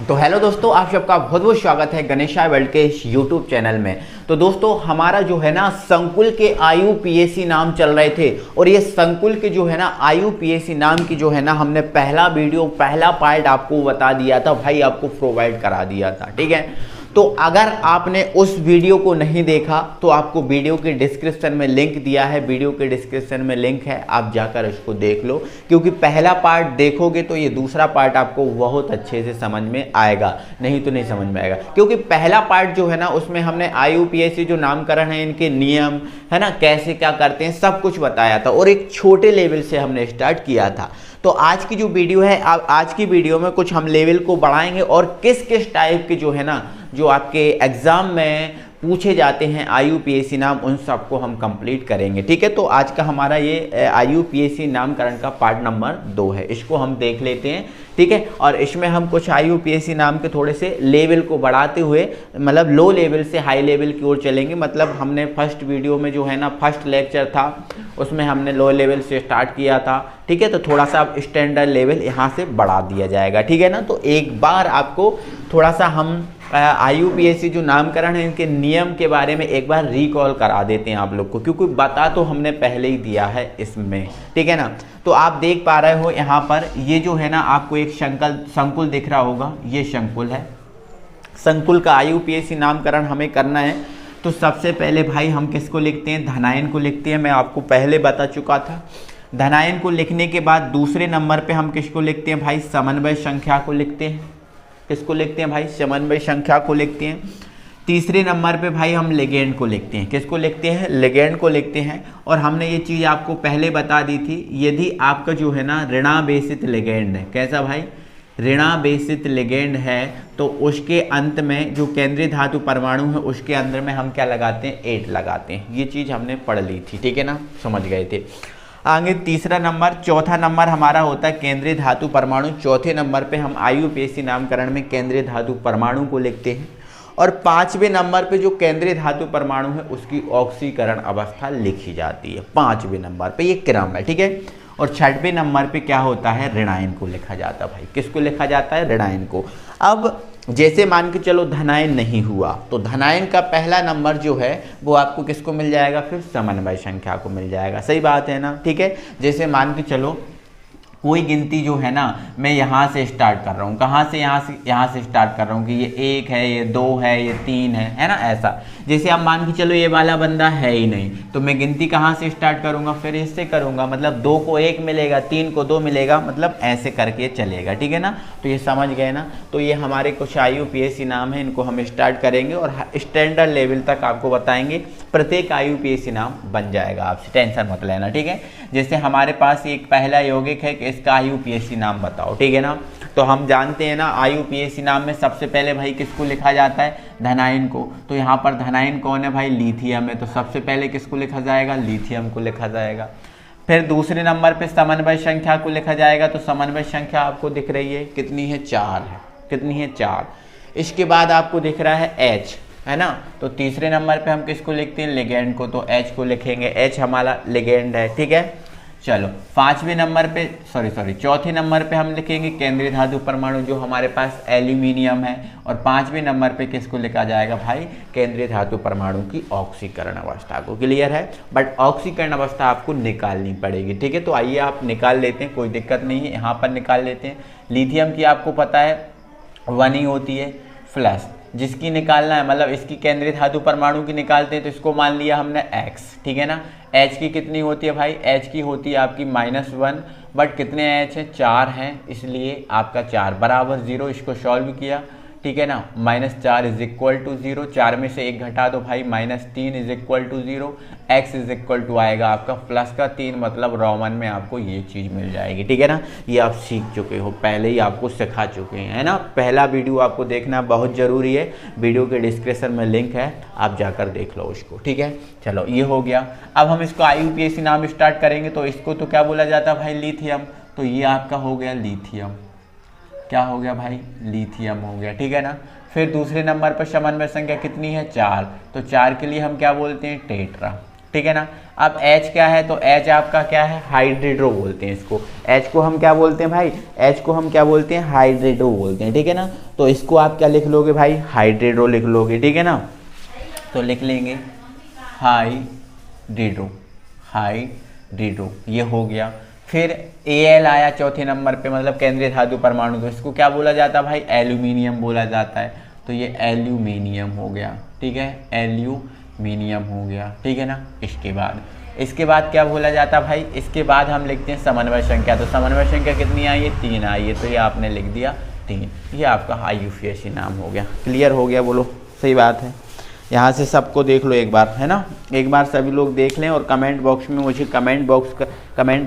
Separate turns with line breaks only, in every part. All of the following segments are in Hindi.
तो हेलो दोस्तों, आप सबका बहुत बहुत स्वागत है गणेशाय वर्ल्ड के इस यूट्यूब चैनल में। तो दोस्तों हमारा जो है ना संकुल के आईयूपीएसी नाम चल रहे थे और ये संकुल के जो है ना आईयूपीएसी नाम की जो है ना हमने पहला वीडियो पहला पार्ट आपको बता दिया था भाई, आपको प्रोवाइड करा दिया था। ठीक है, तो अगर आपने उस वीडियो को नहीं देखा तो आपको वीडियो के डिस्क्रिप्शन में लिंक दिया है, वीडियो के डिस्क्रिप्शन में लिंक है, आप जाकर इसको देख लो। क्योंकि पहला पार्ट देखोगे तो ये दूसरा पार्ट आपको बहुत अच्छे से समझ में आएगा, नहीं तो नहीं समझ में आएगा। क्योंकि पहला पार्ट जो है ना उसमें हमने आईयूपीएसी जो नामकरण है, इनके नियम है ना, कैसे क्या करते हैं, सब कुछ बताया था और एक छोटे लेवल से हमने स्टार्ट किया था। तो आज की जो वीडियो है, आज की वीडियो में कुछ हम लेवल को बढ़ाएंगे और किस किस टाइप के जो है ना जो आपके एग्जाम में पूछे जाते हैं आईयूपीएसी नाम, उन सबको हम कंप्लीट करेंगे। ठीक है, तो आज का हमारा ये आईयूपीएसी नामकरण का पार्ट नंबर 2 है, इसको हम देख लेते हैं। ठीक है, और इसमें हम कुछ आईयूपीएसी नाम के थोड़े से लेवल को बढ़ाते हुए मतलब लो लेवल से हाई लेवल की ओर चलेंगे। मतलब हमने फर्स्ट वीडियो में जो है ना फर्स्ट लेक्चर था उसमें हमने लो लेवल से स्टार्ट किया था। ठीक है, तो थोड़ा सा अब स्टैंडर्ड लेवल यहाँ से बढ़ा दिया जाएगा। ठीक है ना, तो एक बार आपको थोड़ा सा हम आईयूपीएसी जो नामकरण है इनके नियम के बारे में एक बार रिकॉल करा देते हैं आप लोग को, क्योंकि बता तो हमने पहले ही दिया है इसमें। ठीक है ना, तो आप देख पा रहे हो यहाँ पर ये जो है ना आपको एक संकुल दिख रहा होगा, ये संकुल है। संकुल का आईयूपीएसी नामकरण हमें करना है तो सबसे पहले भाई हम किसको लिखते हैं, धनायन को लिखते हैं। मैं आपको पहले बता चुका था। धनायन को लिखने के बाद दूसरे नंबर पे हम किसको लिखते हैं भाई, समन्वय संख्या को लिखते हैं। किसको लिखते हैं भाई, समन्वय संख्या को लिखते हैं। तीसरे नंबर पे भाई हम लिगेंड को लिखते हैं। किसको लिखते हैं, लिगेंड को लिखते हैं। और हमने ये चीज़ आपको पहले बता दी थी, यदि आपका जो है ना ऋणावेशित लिगेंड है, कैसा भाई, ऋणावेशित लिगेंड है, तो उसके अंत में जो केंद्रीय धातु परमाणु है उसके अंदर में हम क्या लगाते हैं, 8 लगाते हैं। ये चीज़ हमने पढ़ ली थी। ठीक है ना, समझ गए थे। आगे तीसरा नंबर, चौथा नंबर हमारा होता है केंद्रीय धातु परमाणु। चौथे नंबर पे हम आईयूपीएसी नामकरण में केंद्रीय धातु परमाणु को लिखते हैं। और 5वें नंबर पे जो केंद्रीय धातु परमाणु है उसकी ऑक्सीकरण अवस्था लिखी जाती है 5वें नंबर पे, ये क्रम है। ठीक है, और 6वें नंबर पे क्या होता है, ऋणायन को लिखा जाता है भाई। किसको लिखा जाता है, ऋणायन को। अब जैसे मान के चलो धनायन नहीं हुआ तो धनायन का पहला नंबर जो है वो आपको किसको मिल जाएगा, फिर समन्वय संख्या को मिल जाएगा। सही बात है ना। ठीक है, जैसे मान के चलो कोई गिनती जो है ना मैं यहाँ से स्टार्ट कर रहा हूँ, कहाँ से, यहाँ से स्टार्ट कर रहा हूँ कि ये 1 है, ये 2 है, ये 3 है ना। ऐसा जैसे आप मान के चलो ये वाला बंदा है ही नहीं तो मैं गिनती कहाँ से स्टार्ट करूँगा, फिर इससे करूँगा। मतलब 2 को 1 मिलेगा, 3 को 2 मिलेगा, मतलब ऐसे करके चलेगा। ठीक है ना, तो ये समझ गए ना। तो ये हमारे कुछ आईयूपीएसी नाम है, इनको हम स्टार्ट करेंगे और स्टैंडर्ड लेवल तक आपको बताएंगे। प्रत्येक आईयूपीएसी नाम बन जाएगा, आपसे टेंशन मत लेना। ठीक है, जैसे हमारे पास एक पहला यौगिक है, इसका आईयूपीएसी नाम बताओ। ठीक है ना, तो हम जानते हैं ना आईयूपीएसी नाम में सबसे पहले भाई किसको लिखा जाता है, धनायन को। तो यहाँ पर धनायन कौन है भाई, लिथियम है, तो सबसे पहले किसको लिखा जाएगा, लिथियम को लिखा जाएगा। फिर दूसरे नंबर पे समन्वय संख्या को लिखा जाएगा, तो समन्वय संख्या आपको दिख रही है कितनी है, 4 है। कितनी है, 4। इसके बाद आपको दिख रहा है H, है ना। तो तीसरे नंबर पे हम किसको लिखते हैं, लिगेंड को, तो H को लिखेंगे। H हमारा लिगेंड है। ठीक है, चलो 5वें नंबर पे चौथे नंबर पे हम लिखेंगे केंद्रीय धातु परमाणु, जो हमारे पास एल्यूमिनियम है। और 5वें नंबर पे किसको लिखा जाएगा भाई, केंद्रीय धातु परमाणु की ऑक्सीकरण अवस्था को। क्लियर है, बट ऑक्सीकरण अवस्था आपको निकालनी पड़ेगी। ठीक है, तो आइए आप निकाल लेते हैं, कोई दिक्कत नहीं है, यहाँ पर निकाल लेते हैं। लिथियम की आपको पता है 1 ही होती है, प्लस जिसकी निकालना है मतलब इसकी केंद्रीय धातु परमाणु की निकालते हैं तो इसको मान लिया हमने X। ठीक है ना, H की कितनी होती है भाई, H की होती है आपकी -1, बट कितने H हैं, 4 हैं, इसलिए आपका 4 बराबर 0। इसको सॉल्व किया, ठीक है ना, -4 इज इक्वल टू 0, 4 में से 1 घटा दो भाई, -3 is equal to 0, X is equal to आएगा आपका प्लस का 3, मतलब रोमन में आपको ये चीज़ मिल जाएगी। ठीक है ना, ये आप सीख चुके हो, पहले ही आपको सिखा चुके हैं, है ना। पहला वीडियो आपको देखना बहुत ज़रूरी है, वीडियो के डिस्क्रिप्शन में लिंक है, आप जाकर देख लो उसको। ठीक है, चलो ये हो गया। अब हम इसको आईयूपीएसी नाम स्टार्ट करेंगे, तो इसको तो क्या बोला जाता है भाई, लिथियम। तो ये आपका हो गया लिथियम, क्या हो गया भाई, लिथियम हो गया। ठीक है ना, फिर दूसरे नंबर पर समन्वय संख्या कितनी है, 4, तो 4 के लिए हम क्या बोलते हैं, टेट्रा। ठीक है ना। अब H क्या है, तो H आपका क्या है, हाइड्रेटो बोलते हैं इसको। H को हम क्या बोलते हैं भाई, H को हम क्या बोलते हैं, हाइड्रेटो बोलते हैं, ठीक है ना। तो इसको आप क्या लिख लोगे भाई, हाइड्रेटो लिख लोगे, ठीक है ना। तो लिख लेंगे हाइड्रेटो, हाइड्रेटो, ये हो गया। फिर Al आया चौथे नंबर पे, मतलब केंद्रीय धातु परमाणु, तो इसको क्या बोला जाता है भाई, एल्यूमिनियम बोला जाता है। तो ये एल्यूमिनियम हो गया, ठीक है, एल्यूमिनियम हो गया, ठीक है ना। इसके बाद क्या बोला जाता भाई, इसके बाद हम लिखते हैं समन्वय संख्या। तो समन्वय संख्या कितनी आई है, 3 आई है, तो ये आपने लिख दिया 3। ये आपका IUPAC नाम हो गया। क्लियर हो गया, बोलो सही बात है। यहाँ से सबको देख लो एक बार, है ना, एक बार सभी लोग देख लें और कमेंट बॉक्स में मुझे कमेंट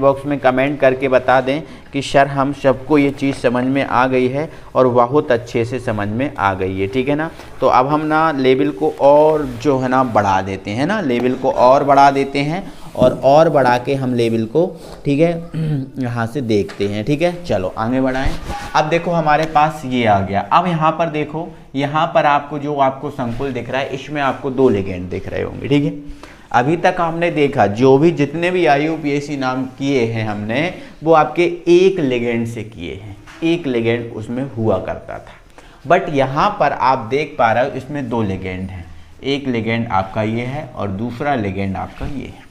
बॉक्स में कमेंट करके बता दें कि सर हम सबको ये चीज़ समझ में आ गई है और बहुत अच्छे से समझ में आ गई है, ठीक है ना। तो अब हम ना लेवल को और जो है ना बढ़ा देते हैं ना, लेवल को और बढ़ा देते हैं और बढ़ा के हम लेवल को, ठीक है, यहाँ से देखते हैं, ठीक है। चलो आगे बढ़ाएं। अब देखो हमारे पास ये आ गया। अब यहाँ पर देखो, यहाँ पर आपको जो आपको संकुल दिख रहा है, इसमें आपको 2 लिगेंड दिख रहे होंगे, ठीक है। अभी तक हमने देखा जो भी जितने भी IUPAC नाम किए हैं हमने, वो आपके एक लिगेंड से किए हैं, एक लिगेंड उसमें हुआ करता था। बट यहाँ पर आप देख पा रहे हो इसमें 2 लिगेंड हैं, एक लिगेंड आपका ये है और दूसरा लिगेंड आपका ये है।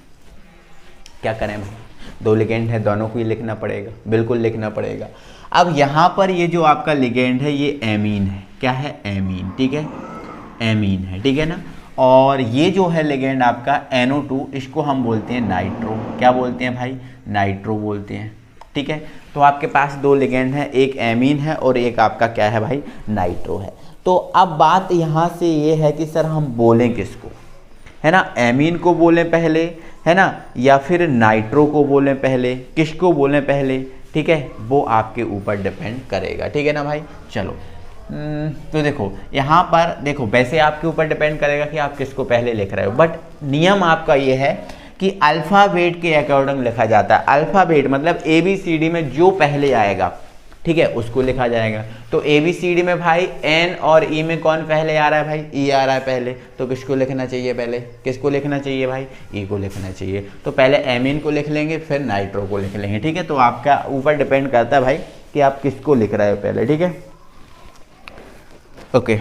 क्या करें भाई, 2 लिगेंड है, दोनों को ही लिखना पड़ेगा, बिल्कुल लिखना पड़ेगा। अब यहाँ पर ये जो आपका लिगेंड है ये एमीन है, क्या है, एमीन, ठीक है, एमीन है, ठीक है ना। और ये जो है लिगेंड आपका NO2, इसको हम बोलते हैं नाइट्रो। क्या बोलते हैं भाई, नाइट्रो बोलते हैं, ठीक है। तो आपके पास 2 लिगेंड है, एक एमीन है और एक आपका क्या है भाई, नाइट्रो है। तो अब बात यहाँ से ये है कि सर हम बोलें किसको, है ना, एमीन को बोलें पहले, है ना, या फिर नाइट्रो को बोलें पहले, किसको बोलें पहले, ठीक है, वो आपके ऊपर डिपेंड करेगा, ठीक है ना भाई। चलो तो देखो यहाँ पर देखो, वैसे आपके ऊपर डिपेंड करेगा कि आप किसको पहले लिख रहे हो, बट नियम आपका ये है कि अल्फ़ाबेट के अकॉर्डिंग लिखा जाता है। अल्फ़ाबेट मतलब ABCD में जो पहले आएगा, ठीक है, उसको लिखा जाएगा। तो ABCD में भाई N और E में कौन पहले आ रहा है भाई, E आ रहा है पहले, तो किसको लिखना चाहिए पहले, किसको लिखना चाहिए भाई, E को लिखना चाहिए। तो पहले एमीन को लिख लेंगे, फिर नाइट्रो को लिख लेंगे, ठीक है। तो आपका ऊपर डिपेंड करता है भाई कि आप किसको लिख रहे हो पहले, ठीक है, ओके,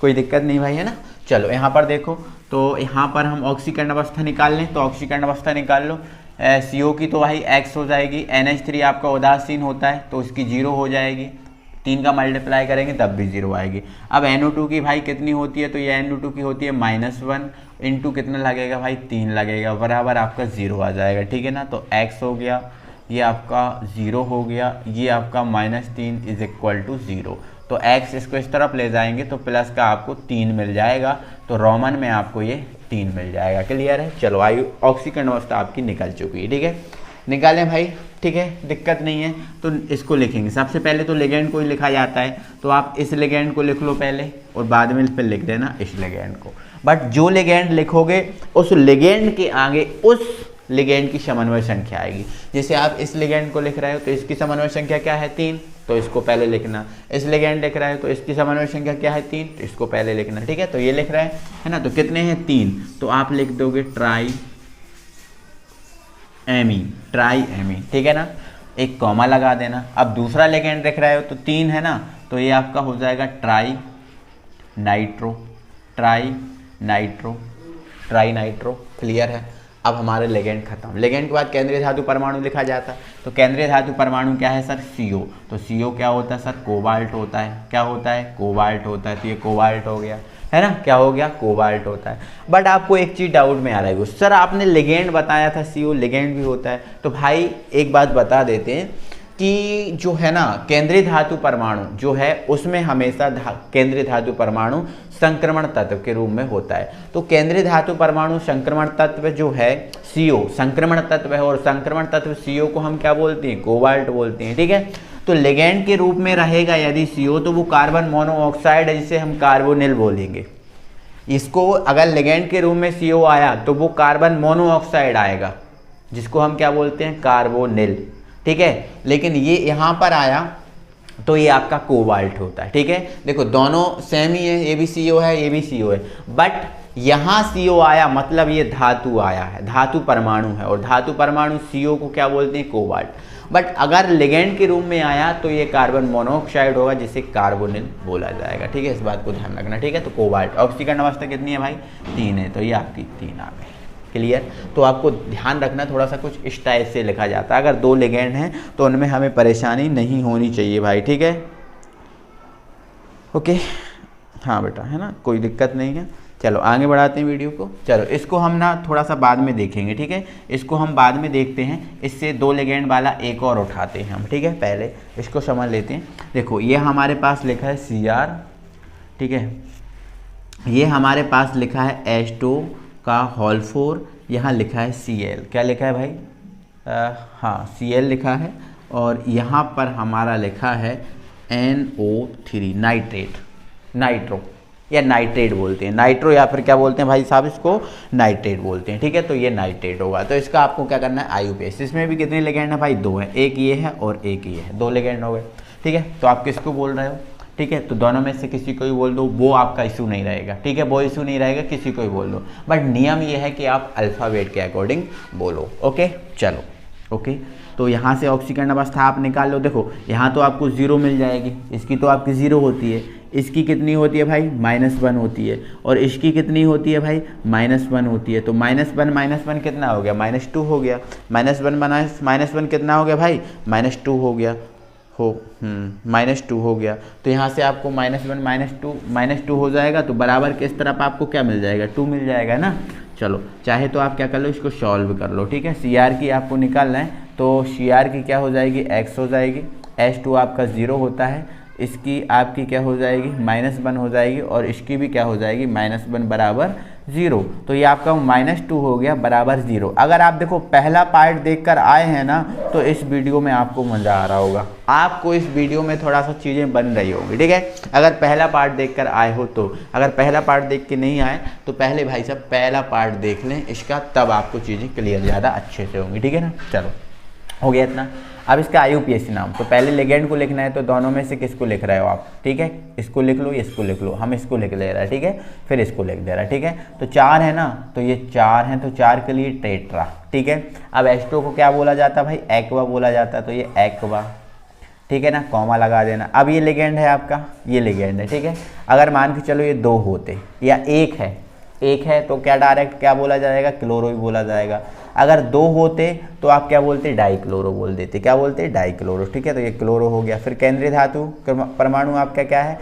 कोई दिक्कत नहीं भाई, है ना। चलो यहाँ पर देखो, तो यहाँ पर हम ऑक्सीकरण अवस्था निकाल लें, तो ऑक्सीकरण अवस्था निकाल लो। CO की तो भाई X हो जाएगी, NH3 आपका उदासीन होता है तो इसकी 0 हो जाएगी, 3 का मल्टीप्लाई करेंगे तब भी 0 आएगी। अब NO2 की भाई कितनी होती है, तो ये NO2 की होती है -1 इंटू कितना लगेगा भाई, 3 लगेगा, बराबर आपका 0 आ जाएगा, ठीक है ना। तो X हो गया, ये आपका 0 हो गया, ये आपका -3 = 0। तो X इसको इस तरफ ले जाएंगे तो प्लस का आपको 3 मिल जाएगा, तो रोमन में आपको ये 3 मिल जाएगा। क्लियर है। चलो ऑक्सीकरण अवस्था आपकी निकल चुकी है, ठीक है, निकालें भाई, ठीक है, दिक्कत नहीं है। तो इसको लिखेंगे, सबसे पहले तो लिगेंड को ही लिखा जाता है, तो आप इस लिगेंड को लिख लो पहले और बाद में फिर लिख देना इस लिगेंड को। बट जो लिगेंड लिखोगे उस लिगेंड के आगे उस लिगेंड की समन्वय संख्या आएगी। जैसे आप इस लिगेंड को लिख रहे हो तो इसकी समन्वय संख्या क्या है, 3, तो इसको पहले लिखना। इस लिगेंड लिख रहे हो तो इसकी समन्वय संख्या क्या है, 3, तो इसको पहले लिखना, ठीक है। तो ये लिख रहे हैं, है ना, तो कितने हैं, 3, तो आप लिख दोगे ट्राई एमीन, ट्राई एमीन, ठीक है ना, एक कॉमा लगा देना। अब दूसरा लिगेंड लिख रहे हो तो 3 है ना, तो ये आपका हो जाएगा tri nitro, tri nitro, tri nitro. Clear है। अब हमारे लिगेंड खत्म। लिगेंड के बाद केंद्रीय धातु परमाणु लिखा जाता है, तो केंद्रीय धातु परमाणु क्या है सर, CO। तो CO क्या होता है सर, कोबाल्ट होता है। क्या होता है, कोबाल्ट होता है। तो ये कोबाल्ट हो गया, है ना, क्या हो गया, कोबाल्ट होता है। बट आपको एक चीज़ डाउट में आ रहा है, सर आपने लिगेंड बताया था CO लिगेंड भी होता है। तो भाई एक बात बता देते हैं कि जो है ना केंद्रीय धातु परमाणु जो है उसमें हमेशा केंद्रीय धातु परमाणु संक्रमण तत्व के रूप में होता है। तो केंद्रीय धातु परमाणु संक्रमण तत्व जो है CO संक्रमण तत्व है, और संक्रमण तत्व CO को हम क्या बोलते हैं, कोबाल्ट बोलते हैं, ठीक है। तो लिगेंड के रूप में रहेगा यदि CO, तो वो कार्बन मोनोऑक्साइड है जिसे हम कार्बोनिल बोलेंगे। इसको अगर लिगेंड के रूप में CO आया तो वो कार्बन मोनोऑक्साइड आएगा जिसको हम क्या बोलते हैं, कार्बोनिल, ठीक है। लेकिन ये यहाँ पर आया तो ये आपका कोबाल्ट होता है, ठीक है। देखो दोनों सेम ही है, ये भी CO है, ये भी CO है, बट यहाँ CO आया मतलब ये धातु आया है, धातु परमाणु है, और धातु परमाणु CO को क्या बोलते हैं, कोबाल्ट। बट अगर लिगेंड के रूप में आया तो ये कार्बन मोनोऑक्साइड होगा जिसे कार्बोनिल बोला जाएगा। ठीक है, इस बात को ध्यान रखना। ठीक है, तो कोबाल्ट ऑक्सीकरण अवस्था कितनी है भाई, 3 है, तो ये आपकी 3 आ गई। क्लियर। तो आपको ध्यान रखना, थोड़ा सा कुछ इस टाइप से लिखा जाता है। अगर 2 लिगेंड हैं तो उनमें हमें परेशानी नहीं होनी चाहिए भाई। ठीक है, ओके, हाँ बेटा, है ना, कोई दिक्कत नहीं है। चलो आगे बढ़ाते हैं वीडियो को। चलो इसको हम ना थोड़ा सा बाद में देखेंगे। ठीक है, इसको हम बाद में देखते हैं। इससे 2 लिगेंड वाला एक और उठाते हैं हम। ठीक है, पहले इसको समझ लेते हैं। देखो ये हमारे पास लिखा है Cr। ठीक है, ये हमारे पास लिखा है H2 का होल 4, यहाँ लिखा है Cl। क्या लिखा है भाई, हाँ Cl लिखा है, और यहाँ पर हमारा लिखा है NO3 नाइट्रेट, नाइट्रो या नाइट्रेट बोलते हैं, नाइट्रो या फिर क्या बोलते हैं भाई साहब, इसको नाइट्रेट बोलते हैं। ठीक है, तो ये नाइट्रेट होगा। तो इसका आपको क्या करना है, IUPAC। इसमें भी कितने लिगेंड है भाई, 2 है, एक ये है और एक ये है, 2 लिगेंड हो गए। ठीक है, तो आप किसको बोल रहे हो, ठीक है, तो दोनों में से किसी को ही बोल दो, वो आपका इशू नहीं रहेगा। ठीक है, वो इशू नहीं रहेगा, किसी को ही बोल दो, बट नियम ये है कि आप अल्फ़ाबेट के अकॉर्डिंग बोलो। ओके, चलो ओके। तो यहाँ से ऑक्सीकरण अवस्था आप निकाल लो। देखो यहाँ तो आपको 0 मिल जाएगी, इसकी तो आपकी 0 होती है, इसकी कितनी होती है भाई, -1 होती है, और इसकी कितनी होती है भाई, -1 होती है। तो -1 कितना हो गया, -2 हो गया। -1 कितना हो गया भाई, -2 हो गया, -2 हो गया। तो यहाँ से आपको -1 -2 हो जाएगा, तो बराबर किस तरफ आपको क्या मिल जाएगा, 2 मिल जाएगा ना। चलो चाहे तो आप क्या कर लो, इसको सॉल्व कर लो। ठीक है, Cr की आपको निकालना है, तो Cr की क्या हो जाएगी, x हो जाएगी, H2 आपका 0 होता है, इसकी आपकी क्या हो जाएगी, -1 हो जाएगी, और इसकी भी क्या हो जाएगी, -1 बराबर 0। तो ये आपका -2 हो गया बराबर 0। अगर आप देखो पहला पार्ट देखकर आए हैं ना, तो इस वीडियो में आपको मज़ा आ रहा होगा, आपको इस वीडियो में थोड़ा सा चीज़ें बन रही होगी। ठीक है, अगर पहला पार्ट देखकर आए हो तो, अगर पहला पार्ट देख के नहीं आए तो पहले भाई साहब पहला पार्ट देख लें इसका, तब आपको चीज़ें क्लियर ज़्यादा अच्छे से होंगी। ठीक है ना, चलो हो गया इतना। अब इसका IUPAC नाम, तो पहले लिगेंड को लिखना है, तो दोनों में से किसको लिख रहे हो आप, ठीक है, इसको लिख लो, इसको लिख लो, हम इसको लिख ले रहे हैं। ठीक है, फिर इसको लिख दे रहा है। ठीक है, तो 4 है ना, तो ये 4 हैं, तो 4 के लिए टेट्रा। ठीक है, अब H2 को क्या बोला जाता है भाई, एक्वा बोला जाता है, तो ये एक्वा। ठीक है ना, कॉमा लगा देना। अब ये लिगेंड है आपका, ये लिगेंड है। ठीक है, अगर मान के चलो ये 2 होते या 1 है तो क्या डायरेक्ट क्या बोला जाएगा, क्लोरो ही बोला जाएगा। अगर 2 होते तो आप क्या बोलते, डाइक्लोरो बोल देते, क्या बोलते, डाइक्लोरो। ठीक है, तो ये क्लोरो हो गया। फिर केंद्रीय धातु परमाणु आपका क्या है,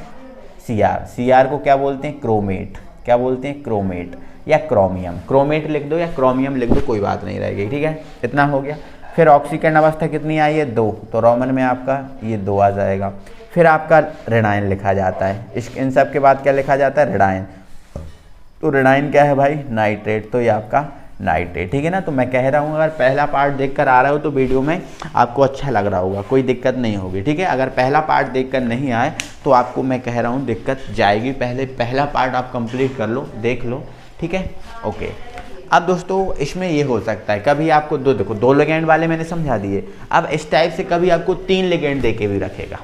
Cr को क्या बोलते हैं, क्रोमेट, क्या बोलते हैं, क्रोमेट या क्रोमियम। क्रोमेट लिख दो या क्रोमियम लिख दो, कोई बात नहीं रहेगी। ठीक है, इतना हो गया। फिर ऑक्सीकरण अवस्था कितनी आई है, 2, तो रोमन में आपका ये 2 आ जाएगा। फिर आपका ऋणायन लिखा जाता है, इन सब के बाद क्या लिखा जाता है, ऋणायन। तो ऋणायन क्या है भाई, नाइट्रेट, तो ये आपका नाइट्रेट। ठीक है ना, तो मैं कह रहा हूँ अगर पहला पार्ट देखकर आ रहा हो तो वीडियो में आपको अच्छा लग रहा होगा, कोई दिक्कत नहीं होगी। ठीक है, अगर पहला पार्ट देखकर नहीं आए तो आपको मैं कह रहा हूँ दिक्कत जाएगी। पहले पहला पार्ट आप कंप्लीट कर लो, देख लो। ठीक है, ओके। अब दोस्तों इसमें ये हो सकता है कभी आपको देखो 2 लिगेंड वाले मैंने समझा दिए, अब इस टाइप से कभी आपको 3 लिगेंड दे के भी रखेगा,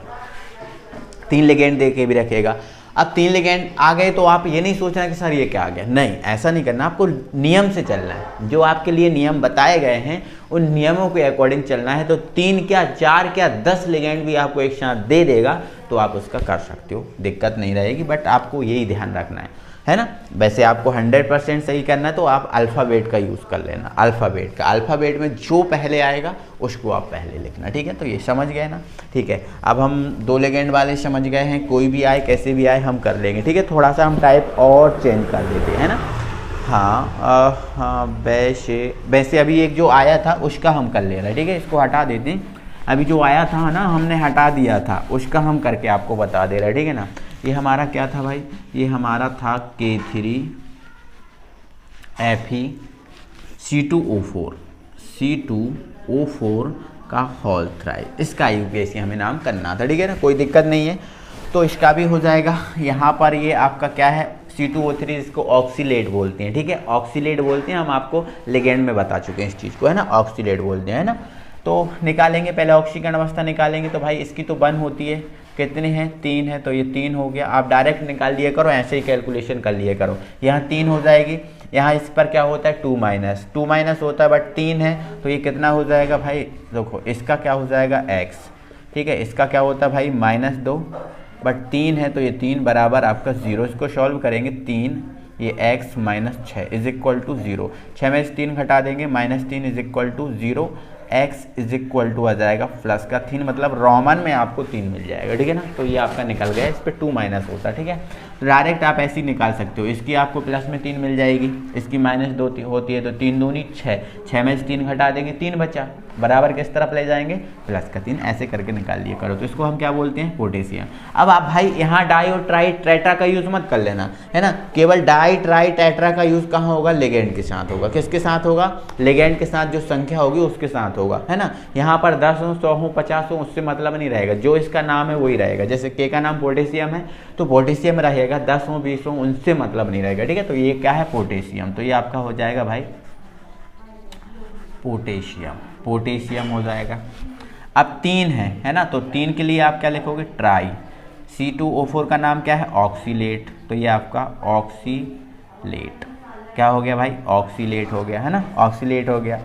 3 लिगेंड दे के भी रखेगा। अब 3 लिगेंड आ गए तो आप ये नहीं सोचना कि सर ये क्या आ गया, नहीं, ऐसा नहीं करना। आपको नियम से चलना है, जो आपके लिए नियम बताए गए हैं उन नियमों के अकॉर्डिंग चलना है। तो 3 क्या 4 क्या 10 लिगेंड भी आपको एक साथ दे देगा तो आप उसका कर सकते हो, दिक्कत नहीं रहेगी। बट आपको यही ध्यान रखना है ना। वैसे आपको 100% सही करना है तो आप अल्फ़ाबेट का यूज़ कर लेना, अल्फ़ाबेट का। अल्फ़ाबेट में जो पहले आएगा उसको आप पहले लिखना। ठीक है, तो ये समझ गए ना। ठीक है, अब हम 2 लिगेंड वाले समझ गए हैं, कोई भी आए कैसे भी आए हम कर लेंगे। ठीक है, थोड़ा सा हम टाइप और चेंज कर देते हैं ना। हाँ वैसे अभी एक जो आया था उसका हम कर ले रहे हैं। ठीक है, इसको हटा देते हैं। अभी जो आया था ना हमने हटा दिया था, उसका हम करके आपको बता दे रहे हैं। ठीक है ना, ये हमारा क्या था भाई, ये हमारा था K3Fe C2O4 का होल थ्राइव, इसका IUPAC हमें नाम करना था। ठीक है ना, कोई दिक्कत नहीं है, तो इसका भी हो जाएगा। यहाँ पर ये आपका क्या है, C2O3, इसको ऑक्सीलेट बोलते हैं। ठीक है, ऑक्सीलेट बोलते हैं, हम आपको लिगेंड में बता चुके हैं इस चीज़ को, है ना, ऑक्सीलेट बोलते हैं, है ना। तो निकालेंगे, पहले ऑक्सीकरण अवस्था निकालेंगे, तो भाई इसकी तो 1 होती है। कितने हैं 3 है, तो ये 3 हो गया। आप डायरेक्ट निकाल लिया करो, ऐसे ही कैलकुलेशन कर लिया करो। यहाँ 3 हो जाएगी, यहाँ इस पर क्या होता है 2 माइनस होता है, बट 3 है तो ये कितना हो जाएगा भाई, देखो इसका क्या हो जाएगा x, ठीक है। इसका क्या होता है भाई -2, बट 3 है तो ये 3 बराबर आपका 0। इसको सॉल्व करेंगे 3 ये x - 6 इज इक्वल टू 0। 6 में से 3 घटा देंगे -3 is equal to 0। x is equal to आ जाएगा प्लस का 3, मतलब रोमन में आपको 3 मिल जाएगा, ठीक है ना। तो ये आपका निकल गया, इस पर 2 माइनस होता है, ठीक है। तो डायरेक्ट आप ऐसे ही निकाल सकते हो। इसकी आपको प्लस में 3 मिल जाएगी, इसकी -2 होती है तो 3 दूनी 6, 6 में से 3 घटा देंगे 3 बचा, बराबर किस तरफ ले जाएंगे प्लस का 3, ऐसे करके निकाल लिया करो। तो इसको हम क्या बोलते हैं पोटेशियम। अब आप भाई यहाँ डाई और ट्राई टेट्रा का यूज़ मत कर लेना, है ना। केवल डाई ट्राई टेट्रा का यूज़ कहाँ होगा, लिगेंड के साथ होगा। किसके साथ होगा, लिगेंड के साथ जो संख्या होगी उसके साथ होगा, है ना। यहाँ पर 10 हो 100 हो 50 हो उससे मतलब नहीं रहेगा, जो इसका नाम है वही रहेगा। जैसे के का नाम पोटेशियम है तो पोटेशियम रहेगा, 10 हो 20 हो उनसे मतलब नहीं रहेगा, ठीक है। तो ये क्या है पोटेशियम, तो ये आपका हो जाएगा भाई पोटेशियम हो जाएगा। अब 3 है ना, तो 3 के लिए आप क्या लिखोगे ट्राई। C2O4 का नाम क्या है ऑक्सीलेट, तो ये आपका ऑक्सीलेट क्या हो गया भाई, ऑक्सीलेट हो गया, है ना, ऑक्सीलेट हो गया,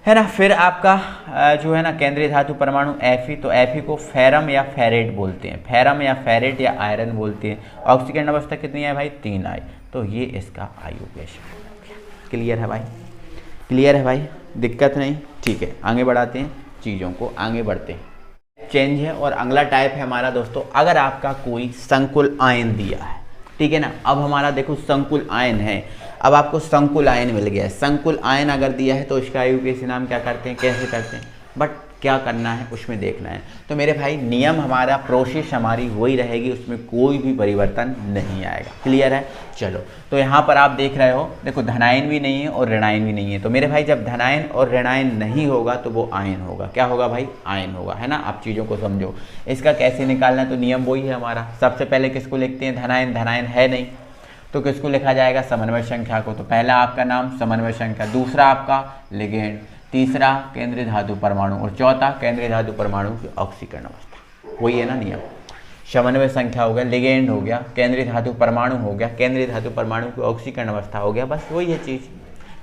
है ना। फिर आपका जो है ना केंद्रीय धातु परमाणु Fe, तो Fe को फेरम या फेरेट बोलते हैं, फेरम या फेरेट या आयरन बोलते हैं। ऑक्सीकरण अवस्था कितनी है भाई 3 आई, तो ये इसका आयुपेश। क्लियर है भाई, क्लियर है भाई, दिक्कत नहीं, ठीक है। आगे बढ़ाते हैं चीज़ों को, आगे बढ़ते हैं। चेंज है और अगला टाइप है हमारा दोस्तों, अगर आपका कोई संकुल आयन दिया है, ठीक है ना। अब हमारा देखो संकुल आयन है, अब आपको संकुल आयन मिल गया है। संकुल आयन अगर दिया है तो इसका आयुपेश नाम क्या करते हैं, कैसे करते हैं, बट क्या करना है उसमें देखना है। तो मेरे भाई नियम हमारा, प्रोसेस हमारी वही रहेगी, उसमें कोई भी परिवर्तन नहीं आएगा। क्लियर है, चलो। तो यहाँ पर आप देख रहे हो, देखो धनायन भी नहीं है और ऋणायन भी नहीं है। तो मेरे भाई जब धनायन और ऋणायन नहीं होगा तो वो आयन होगा, क्या होगा भाई, आयन होगा, है ना। आप चीज़ों को समझो, इसका कैसे निकालना है, तो नियम वही है हमारा। सबसे पहले किसको लिखते हैं, धनायन, धनायन है नहीं तो किसको लिखा जाएगा, समन्वय संख्या को। तो पहला आपका नाम समन्वय संख्या, दूसरा आपका लिगेंड, तीसरा केंद्रीय धातु परमाणु और चौथा केंद्रीय धातु परमाणु की ऑक्सीकरण अवस्था। वही है ना नियम, समन्वय संख्या हो गया, लिगेंड हो गया, केंद्रीय धातु परमाणु हो गया, केंद्रीय धातु परमाणु की ऑक्सीकरण अवस्था हो गया, बस वही है चीज़।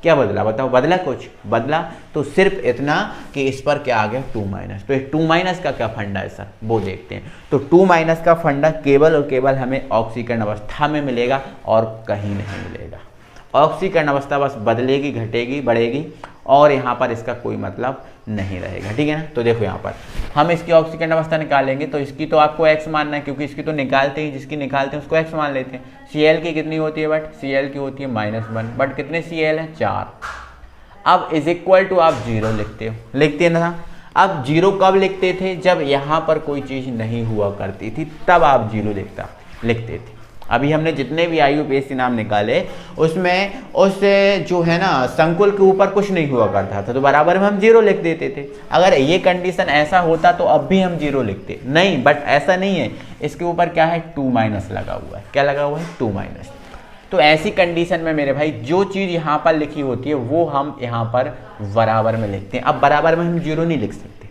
क्या बदला बताओ, बदला कुछ, बदला तो सिर्फ इतना कि इस पर क्या आ गया 2 तो 2 का क्या फंडा है सर, वो देखते हैं। तो 2 का फंडा केवल और केवल हमें ऑक्सीकरण अवस्था में मिलेगा और कहीं नहीं मिलेगा। ऑक्सीकरण अवस्था बस बदलेगी, घटेगी, बढ़ेगी और यहाँ पर इसका कोई मतलब नहीं रहेगा, ठीक है ना। तो देखो यहाँ पर हम इसकी ऑक्सीकरण अवस्था निकालेंगे तो इसकी तो आपको x मानना है, क्योंकि इसकी तो निकालते ही, जिसकी निकालते हैं उसको x मान लेते हैं। Cl की कितनी होती है, बट Cl की होती है -1, बट कितने Cl हैं 4। अब इज इक्वल टू आप 0 लिखते हो, लिखते ना। अब 0 कब लिखते थे, जब यहाँ पर कोई चीज़ नहीं हुआ करती थी तब आप 0 लिखते थे। अभी हमने जितने भी आयुपेशी नाम निकाले उसमें उस जो है ना संकुल के ऊपर कुछ नहीं हुआ करता था तो बराबर में हम 0 लिख देते थे। अगर ये कंडीशन ऐसा होता तो अब भी हम 0 लिखते नहीं, बट ऐसा नहीं है। इसके ऊपर क्या है 2 लगा हुआ है, क्या लगा हुआ है 2। तो ऐसी कंडीशन में मेरे भाई जो चीज़ यहाँ पर लिखी होती है वो हम यहाँ पर बराबर में लिखते हैं। अब बराबर में हम 0 नहीं लिख सकते,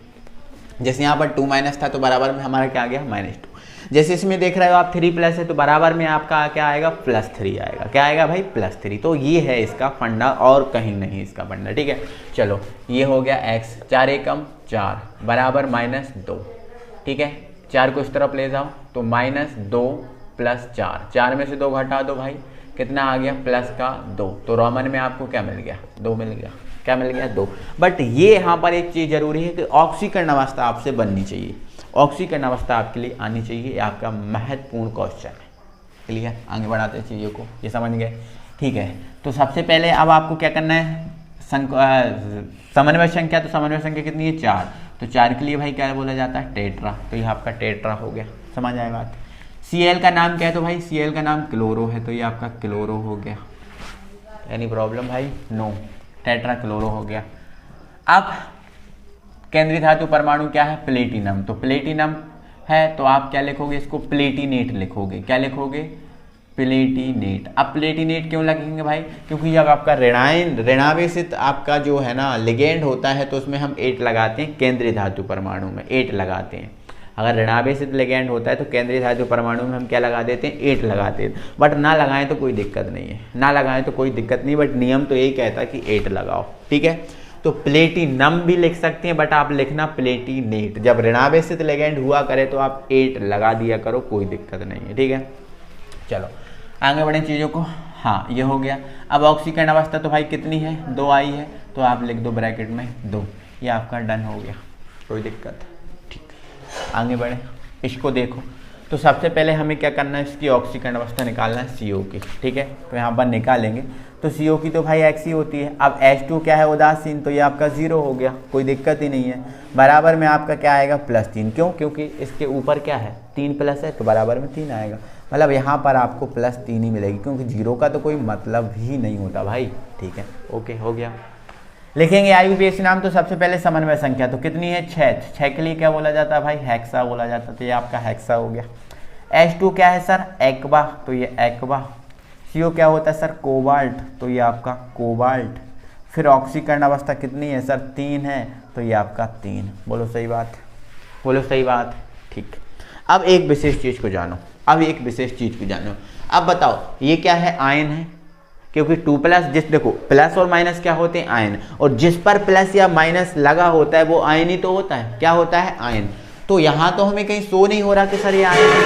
जैसे यहाँ पर 2 था तो बराबर में हमारा क्या आ गया -2। जैसे इसमें देख रहे हो आप 3+ है तो बराबर में आपका क्या आएगा +3 आएगा। क्या आएगा भाई +3। तो ये है इसका फंडा और कहीं नहीं इसका फंडा, ठीक है। चलो ये हो गया x, 4 एकम 4 बराबर -2, ठीक है। 4 को इस तरफ ले जाओ तो -2 + 4, 4 में से 2 घटा दो भाई, कितना आ गया +2। तो रोमन में आपको क्या मिल गया 2 मिल गया, क्या मिल गया 2। बट ये यहाँ पर एक चीज़ जरूरी है कि ऑक्सीकरण अवस्था आपसे बननी चाहिए, ऑक्सीकरण अवस्था आपके लिए आनी चाहिए, ये आपका महत्वपूर्ण क्वेश्चन है। क्लियर, आगे बढ़ाते हैं चीज़ों को, ये समझ गए, ठीक है। तो सबसे पहले अब आपको क्या करना है, समन्वय संख्या, तो समन्वय संख्या कितनी है 4, तो 4 के लिए भाई क्या बोला जाता है टेट्रा, तो ये आपका टेट्रा हो गया, समझ आए बात। Cl का नाम क्या है, तो भाई Cl का नाम क्लोरो है, तो ये आपका क्लोरो हो गया। एनी प्रॉब्लम भाई, नो, टेट्रा क्लोरो हो गया। अब केंद्रीय धातु परमाणु क्या है प्लेटिनम, तो प्लेटिनम है तो आप क्या लिखोगे, इसको प्लेटिनेट लिखोगे। क्या लिखोगे, प्लेटिनेट। अब प्लेटिनेट क्यों लिखेंगे भाई, क्योंकि जब आपका ऋणावेशित आपका जो है ना लिगेंड होता है तो उसमें हम 8 लगाते हैं, केंद्रीय धातु परमाणु में 8 लगाते हैं। अगर ऋणावेशित लिगैंड होता है तो केंद्रीय धातु परमाणु में हम क्या लगा देते हैं, 8 लगाते हैं, बट ना लगाएं तो कोई दिक्कत नहीं है, ना लगाएं तो कोई दिक्कत नहीं, बट नियम तो यही कहता है कि 8 लगाओ, ठीक है। तो प्लेटिनम भी लिख सकते हैं, बट आप लिखना प्लेटिनेट, जब ऋणावेशित लिगैंड हुआ करे तो आप 8 लगा दिया करो, कोई दिक्कत नहीं है, ठीक है। चलो आगे बढ़े चीज़ों को। हाँ ये हो गया। अब ऑक्सीकरण अवस्था तो भाई कितनी है, 2 आई है, तो आप लिख दो ब्रैकेट में 2, ये आपका डन हो गया, कोई दिक्कत, ठीक। आगे बढ़े, इसको देखो। तो सबसे पहले हमें क्या करना है, इसकी ऑक्सीकरण अवस्था निकालना है CO की, ठीक है। तो यहाँ पर निकालेंगे तो CO की तो भाई X ही होती है। अब H2 क्या है, उदासीन, तो ये आपका 0 हो गया, कोई दिक्कत ही नहीं है। बराबर में आपका क्या आएगा, +3, क्यों, क्योंकि इसके ऊपर क्या है, 3 प्लस है, तो बराबर में 3 आएगा, मतलब यहाँ पर आपको +3 ही मिलेगी, क्योंकि 0 का तो कोई मतलब ही नहीं होता भाई, ठीक है। ओके हो गया। लिखेंगे IUPAC नाम, तो सबसे पहले समन्वय संख्या तो कितनी है, 6 के लिए क्या बोला जाता है भाई, हेक्सा बोला जाता है, तो ये आपका हेक्सा हो गया। H2 क्या है सर, एक्वा, तो ये एक्वा। CO क्या होता है सर, कोबाल्ट, तो ये आपका कोबाल्ट। फिर ऑक्सीकरण अवस्था कितनी है सर, 3 है, तो ये आपका 3। बोलो सही बात, बोलो सही बात, ठीक। अब एक विशेष चीज़ को जानो, अब बताओ ये क्या है, आयन है, क्योंकि 2+ जिस, देखो प्लस और माइनस क्या होते हैं, आयन, और जिस पर प्लस या माइनस लगा होता है वो आयन ही तो होता है, क्या होता है, आयन। तो यहाँ तो हमें कहीं शो नहीं हो रहा कि सर ये आयन है,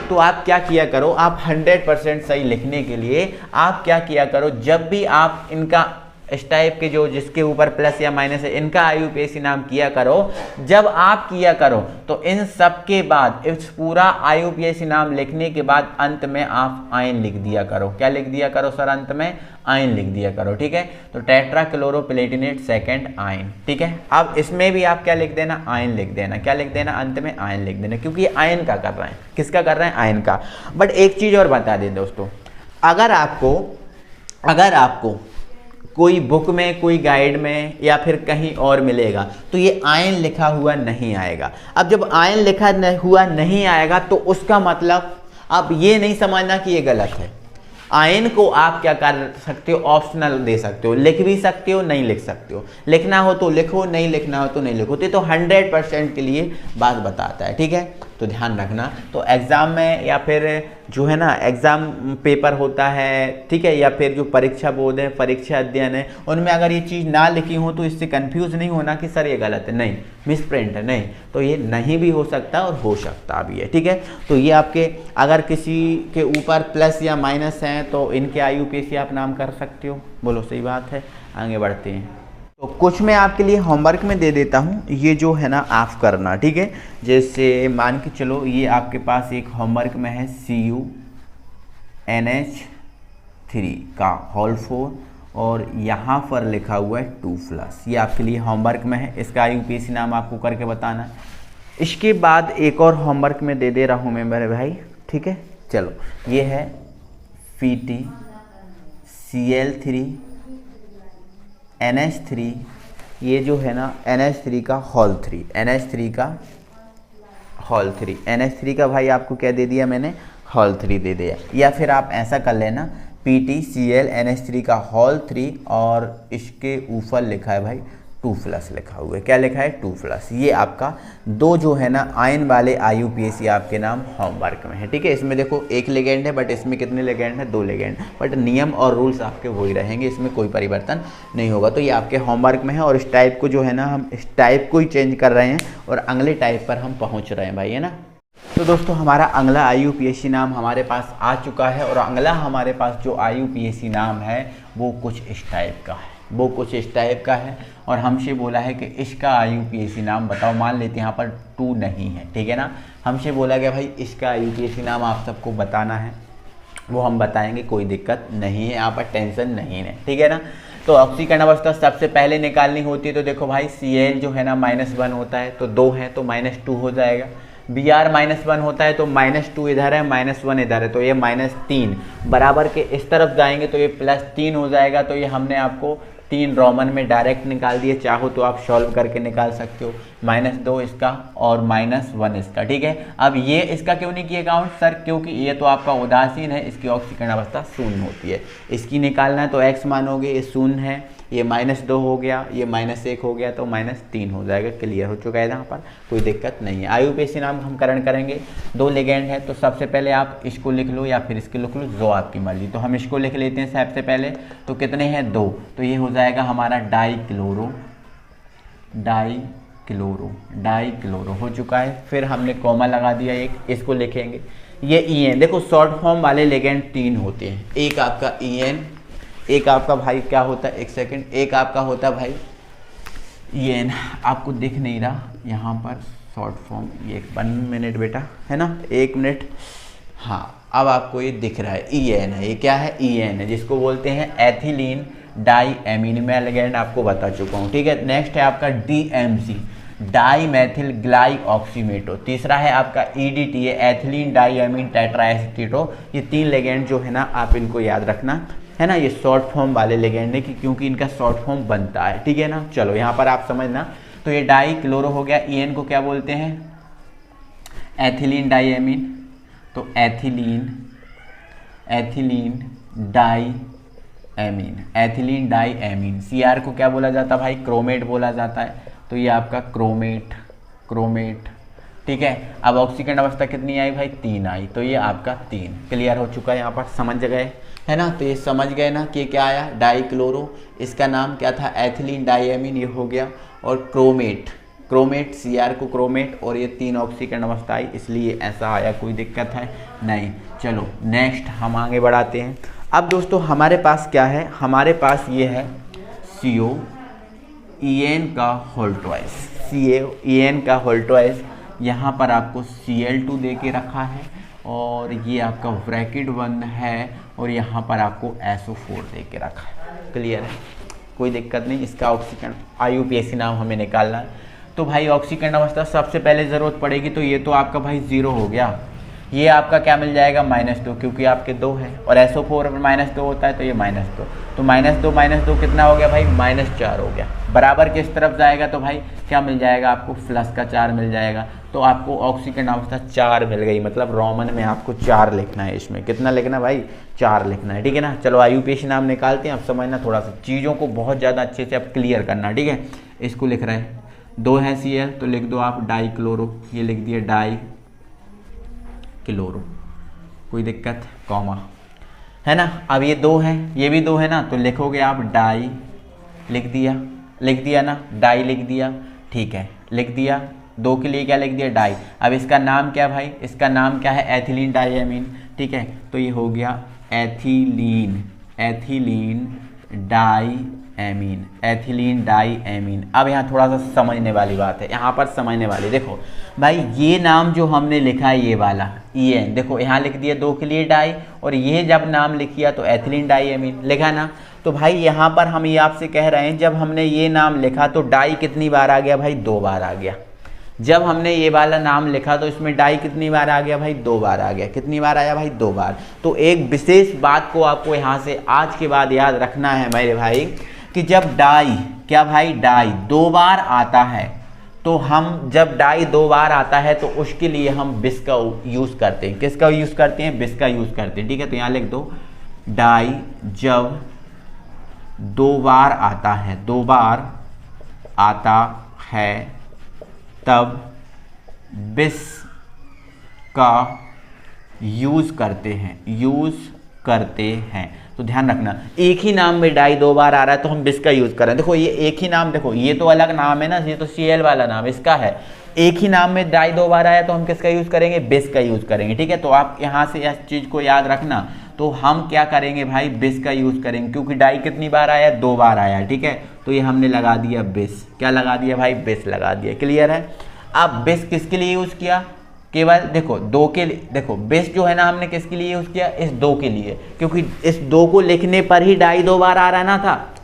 तो आप क्या किया करो, आप 100% सही लिखने के लिए आप क्या किया करो, जब भी आप इनका इस टाइप के जो जिसके ऊपर प्लस या माइनस है इनका IUPAC नाम किया करो, जब आप किया करो तो इन सब के बाद, इस पूरा IUPAC नाम लिखने के बाद अंत में आप आयन लिख दिया करो। क्या लिख दिया करो सर, अंत में आयन लिख दिया करो, ठीक है। तो टेट्राक्लोरोप्लेटिनेट सेकंड आयन, ठीक है। अब इसमें भी आप क्या लिख देना, आयन लिख देना, क्या लिख देना, अंत में आयन लिख देना, क्योंकि ये आयन का कर रहे हैं, किसका कर रहे हैं, आयन का। बट एक चीज और बता दें दोस्तों, अगर आपको कोई बुक में, कोई गाइड में या फिर कहीं और मिलेगा तो ये आयन लिखा हुआ नहीं आएगा। अब जब आयन लिखा हुआ नहीं आएगा तो उसका मतलब आप ये नहीं समझना कि ये गलत है। आयन को आप क्या कर सकते हो, ऑप्शनल दे सकते हो, लिख भी सकते हो, नहीं लिख सकते हो, लिखना हो तो लिखो, नहीं लिखना हो तो नहीं लिखो। तो 100% के लिए बात बताता है, ठीक है, तो ध्यान रखना। तो एग्ज़ाम में या फिर जो है ना एग्ज़ाम पेपर होता है, ठीक है, या फिर जो परीक्षा बोर्ड है, परीक्षा अध्ययन है, उनमें अगर ये चीज़ ना लिखी हो तो इससे कंफ्यूज नहीं होना कि सर ये गलत है, नहीं मिस प्रिंट है, नहीं, तो ये नहीं भी हो सकता और हो सकता भी है, ठीक है। तो ये आपके अगर किसी के ऊपर प्लस या माइनस हैं तो इनके IUPAC आप नाम कर सकते हो, बोलो सही बात है। आगे बढ़ते हैं, तो कुछ मैं आपके लिए होमवर्क में दे देता हूँ, ये जो है ना आप करना, ठीक है। जैसे मान के चलो ये आपके पास एक होमवर्क में है CuNH3 का होल 4 और यहाँ पर लिखा हुआ है 2+, ये आपके लिए होमवर्क में है, इसका IUPAC नाम आपको करके बताना है। इसके बाद एक और होमवर्क में दे रहा हूँ मैं मेरे भाई, ठीक है। चलो ये है PtCl3 NH3, ये जो है ना NH3 का होल 3, NH3 का होल 3, NH3 का भाई आपको क्या दे दिया मैंने, होल 3 दे दिया। या फिर आप ऐसा कर लेना PtCl NH3 का होल 3 और इसके ऊपर लिखा है भाई 2+ लिखा हुआ है, क्या लिखा है 2+। ये आपका दो जो है ना आयन वाले IUPAC आपके नाम होमवर्क में है, ठीक है। इसमें देखो एक लिगेंड है, बट इसमें कितने लिगेंड है, 2 लिगेंड, बट नियम और रूल्स आपके वही रहेंगे, इसमें कोई परिवर्तन नहीं होगा। तो ये आपके होमवर्क में है और इस टाइप को जो है ना हम इस टाइप को ही चेंज कर रहे हैं और अगले टाइप पर हम पहुँच रहे हैं भाई, है ना। तो दोस्तों हमारा अगला IUPAC नाम हमारे पास आ चुका है और अगला हमारे पास जो IUPAC नाम है वो कुछ इस टाइप का है, और हमसे बोला है कि इसका IUPAC नाम बताओ। मान लेते हैं यहाँ पर 2 नहीं है, ठीक है ना, हमसे बोला गया भाई इसका IUPAC नाम आप सबको बताना है, वो हम बताएंगे, कोई दिक्कत नहीं है, यहाँ पर टेंशन नहीं है, ठीक है ना। तो ऑक्सीकरण अवस्था सबसे पहले निकालनी होती है, तो देखो भाई Cl जो है ना -1 होता है, तो 2 है तो -2 हो जाएगा। Br -1 होता है तो -2 इधर है, -1 इधर है, तो ये -3 बराबर के इस तरफ जाएंगे तो ये +3 हो जाएगा। तो ये हमने आपको 3 रोमन में डायरेक्ट निकाल दिए, चाहो तो आप सॉल्व करके निकाल सकते हो, -2 इसका और -1 इसका, ठीक है। अब ये इसका क्यों नहीं किया काउंट सर, क्योंकि ये तो आपका उदासीन है, इसकी ऑक्सीकरण अवस्था 0 होती है, इसकी निकालना है तो x मानोगे, ये 0 है, ये -2 हो गया, ये -1 हो गया, तो -3 हो जाएगा। क्लियर हो चुका है, यहाँ पर कोई दिक्कत नहीं है। IUPAC नाम हम करण करेंगे, 2 लिगेंड है, तो सबसे पहले आप इसको लिख लो या फिर इसको लिख लो, जो आपकी मर्जी। तो हम इसको लिख लेते हैं सबसे पहले। तो कितने हैं, 2, तो ये हो जाएगा हमारा डाइक्लोरो हो चुका है। फिर हमने कॉमा लगा दिया एक, इसको लिखेंगे ये EN। देखो शॉर्ट फॉर्म वाले लिगेंड 3 होते हैं, एक आपका EN, एक आपका भाई क्या होता है, एक सेकंड, एक आपका होता है भाई EN। आपको दिख नहीं रहा यहाँ पर शॉर्ट फॉर्म, ये 1 मिनट बेटा, है ना, 1 मिनट। हाँ, अब आपको ये दिख रहा है EN है, ये क्या है, EN है, जिसको बोलते हैं एथिलीन डाईएमीन। मैं लिगेंड आपको बता चुका हूँ, ठीक है। नेक्स्ट है आपका DMC, डाईमेथिल ग्लाइऑक्सीमेटो। तीसरा है आपका EDTA, एथिलीन डाईएमीन टेट्राएसीटेटो। ये 3 लिगेंड जो है ना, आप इनको याद रखना, है ना। ये शॉर्ट फॉर्म वाले लिगेंड है क्योंकि इनका शॉर्ट फॉर्म बनता है, ठीक है ना। चलो यहाँ पर आप समझना। तो ये डाईक्लोरो हो गया, EN को क्या बोलते हैं, एथिलीन डाईएमीन। तो एथिलीन डाईएमीन। CR को क्या बोला जाता है भाई, क्रोमेट बोला जाता है। तो ये आपका क्रोमेट, ठीक है। अब ऑक्सीकरण अवस्था कितनी आई भाई, 3 आई, तो ये आपका 3। क्लियर हो चुका है, यहाँ पर समझ गए, है ना। तो ये समझ गए ना कि क्या आया, डाईक्लोरो, इसका नाम क्या था, एथिलीन डाईएमीन, ये हो गया। और क्रोमेट CR को क्रोमेट, और ये 3 ऑक्सीकरण अवस्था आई, इसलिए ऐसा आया, कोई दिक्कत है नहीं। चलो नेक्स्ट हम आगे बढ़ाते हैं। अब दोस्तों हमारे पास क्या है, हमारे पास ये है CO EN का होल ट्वाइस, यहाँ पर आपको Cl2 दे के रखा है, और ये आपका ब्रैकेट बंद है, और यहाँ पर आपको SO4 दे के रखा है। क्लियर है, कोई दिक्कत नहीं। इसका ऑक्सीकरण IUPAC नाम हमें निकालना है। तो भाई ऑक्सीकरण अवस्था सबसे पहले ज़रूरत पड़ेगी, तो ये तो आपका भाई 0 हो गया। ये आपका क्या मिल जाएगा, -2, क्योंकि आपके 2 है, और SO4 में -2 होता है, तो ये -2। तो -2 कितना हो गया भाई, -4 हो गया। बराबर किस तरफ जाएगा, तो भाई क्या मिल जाएगा आपको, +4 मिल जाएगा। तो आपको ऑक्सीकरण अवस्था 4 मिल गई, मतलब रोमन में आपको 4 लिखना है। इसमें कितना लिखना भाई, 4 लिखना है, ठीक है ना। चलो IUPAC नाम निकालते हैं। अब समझना थोड़ा सा चीज़ों को, बहुत ज़्यादा अच्छे से आप क्लियर करना, ठीक है। इसको लिख रहे हैं, 2 है Cl, तो लिख दो आप डाईक्लोरो, ये लिख दिया डाईक्लोरो, कोई दिक्कत, कॉमा, है ना। अब ये 2 है, ये भी 2 है ना, तो लिखोगे आप डाई, लिख दिया ना, डाई लिख दिया, ठीक है, लिख दिया। 2 के लिए क्या लिख दिया, डाई। अब इसका नाम क्या भाई, इसका नाम क्या है, एथिलीन डाईएमीन, ठीक है। तो ये हो गया एथिलीन डाईएमीन। अब यहाँ थोड़ा सा समझने वाली बात है, यहाँ पर समझने वाली, देखो भाई ये नाम जो हमने लिखा है, ये वाला EN, देखो यहाँ लिख दिया 2 के लिए डाई, और ये जब नाम लिखिया तो एथिलीन डाईएमीन लिखा ना। तो भाई यहाँ पर हम ये आपसे कह रहे हैं, जब हमने ये नाम लिखा तो डाई कितनी बार आ गया भाई, 2 बार आ गया। जब हमने ये वाला नाम लिखा तो इसमें डाई कितनी बार आ गया भाई, 2 बार आ गया। कितनी बार आया भाई, 2 बार। तो एक विशेष बात को आपको यहाँ से आज के बाद याद रखना है मेरे भाई, कि जब डाई, क्या भाई, डाई 2 बार आता है, तो हम जब डाई 2 बार आता है तो उसके लिए हम बिस का यूज़ करते हैं। किसका यूज़ करते हैं, बिस का यूज़ करते हैं, ठीक है। तो यहाँ लिख दो, डाई जब 2 बार आता है, 2 बार आता है, तब बिस का यूज़ करते हैं। तो ध्यान रखना, एक ही नाम में डाई 2 बार आ रहा है तो हम बिस का यूज़ कर रहे हैं। देखो ये एक ही नाम, देखो ये तो अलग नाम है ना, ये तो Cl वाला नाम इसका है। एक ही नाम में डाई 2 बार आया तो हम किसका यूज़ करेंगे, बिस का यूज़ करेंगे, ठीक है। तो आप यहाँ से इस चीज़ को याद रखना। तो हम क्या करेंगे भाई, बिस का यूज़ करेंगे, क्योंकि डाई कितनी बार आया, 2 बार आया, ठीक है। तो ये हमने लगा दिया बिस, क्या लगा दिया भाई, बिस लगा दिया। क्लियर है। अब बिस किसके लिए यूज़ किया, केवल देखो 2 के लिए, देखो बिस जो है ना हमने किसके लिए यूज़ किया, इस 2 के लिए, क्योंकि इस 2 को लिखने पर ही डाई 2 बार आ रहा ना था।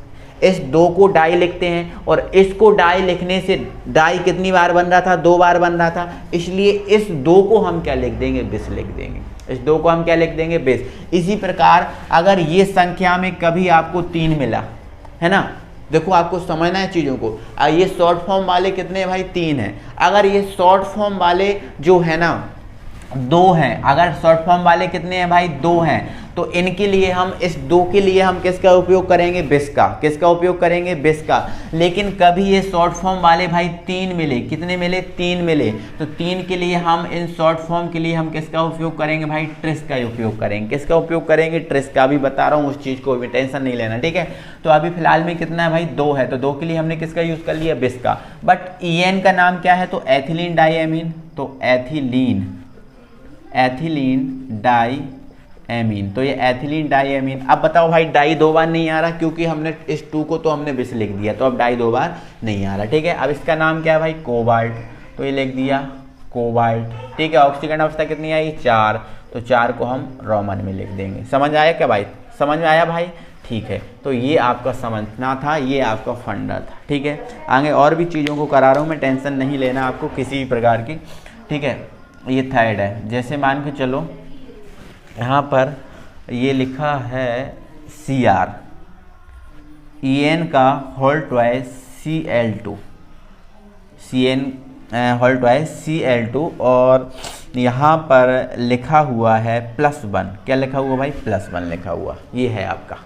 इस 2 को डाई लिखते हैं, और इसको डाई लिखने से डाई कितनी बार बन रहा था, 2 बार बन रहा था, इसलिए इस 2 को हम क्या लिख देंगे, बिस लिख देंगे। इस 2 को हम क्या लिख देंगे, बिस। इसी प्रकार अगर ये संख्या में कभी आपको 3 मिला, है ना, देखो आपको समझना है चीज़ों को। ये शॉर्ट फॉर्म वाले कितने भाई, 3 हैं। अगर ये शॉर्ट फॉर्म वाले जो है ना, दो हैं, अगर शॉर्ट फॉर्म वाले कितने हैं भाई, दो हैं, तो इनके लिए हम इस दो के लिए हम किसका उपयोग करेंगे, बिस का। किसका उपयोग करेंगे, बिस का। लेकिन कभी ये शॉर्ट फॉर्म वाले भाई तीन मिले, कितने मिले, तीन मिले, तो तीन के लिए हम इन शॉर्ट फॉर्म के लिए हम किसका उपयोग करेंगे भाई, ट्रिस का उपयोग करेंगे। किसका उपयोग करेंगे, ट्रिस का। अभी बता रहा हूँ उस चीज़ को, भी टेंशन नहीं लेना, ठीक है। तो अभी फिलहाल में कितना है भाई, दो है, तो दो के लिए हमने किसका यूज़ कर लिया, बिस का। बट EN का नाम क्या है, तो एथिलीन डाईएमीन, तो एथिलीन डाईएमीन, तो ये एथिलीन डाईएमीन। अब बताओ भाई, डाई दो बार नहीं आ रहा, क्योंकि हमने इस टू को तो हमने बिस लिख दिया, तो अब डाई दो बार नहीं आ रहा, ठीक है। अब इसका नाम क्या है भाई, कोबाल्ट, तो ये लिख दिया कोबाल्ट, ठीक है। ऑक्सीकरण अवस्था कितनी आई, 4, तो 4 को हम रोमन में लिख देंगे। समझ आया क्या भाई, समझ में आया भाई, ठीक है। तो ये आपका समझना था, ये आपका फंडा था, ठीक है। आगे और भी चीज़ों को करा रहा हूँ मैं, टेंशन नहीं लेना आपको किसी भी प्रकार की, ठीक है। ये थर्ड है, जैसे मान के चलो यहाँ पर ये लिखा है Cr, En का whole twice Cl2, Cn whole twice Cl2, और यहाँ पर लिखा हुआ है +1, क्या लिखा हुआ भाई, +1 लिखा हुआ, ये है आपका।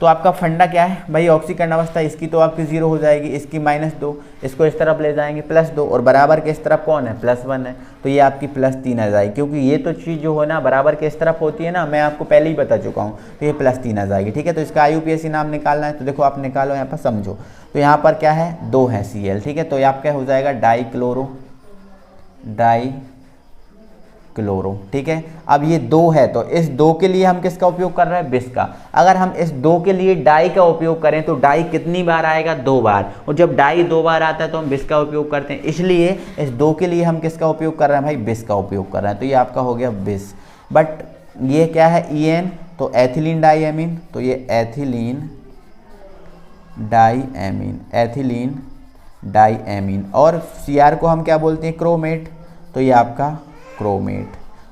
तो आपका फंडा क्या है भाई, ऑक्सीकरण अवस्था इसकी तो आपकी 0 हो जाएगी, इसकी -2, इसको इस तरफ ले जाएंगे +2, और बराबर के इस तरफ कौन है, +1 है, तो ये आपकी +3 आ जाएगी, क्योंकि ये तो चीज़ जो है ना बराबर के इस तरफ होती है ना, मैं आपको पहले ही बता चुका हूँ, तो ये +3 आ जाएगी, ठीक है। तो इसका IUPAC नाम निकालना है, तो देखो आप निकालो, यहाँ पर समझो, तो यहाँ पर क्या है, 2 है Cl, ठीक है। तो ये आपका हो जाएगा डाईक्लोरो, ठीक है। अब ये 2 है, तो इस 2 के लिए हम किसका उपयोग कर रहे हैं, बिस का। अगर हम इस 2 के लिए डाई का उपयोग करें तो डाई कितनी बार आएगा, 2 बार, और जब डाई 2 बार आता है तो हम बिस का उपयोग करते हैं, इसलिए इस 2 के लिए हम किसका उपयोग कर रहे हैं भाई, बिस का उपयोग कर रहे हैं। तो ये आपका हो गया बिस। बट ये क्या है, EN, तो एथिलीन डाईएमीन, तो ये एथिलीन डाईएमीन, और Cr को हम क्या बोलते हैं, क्रोमेट, तो ये आपका क्रोमेट।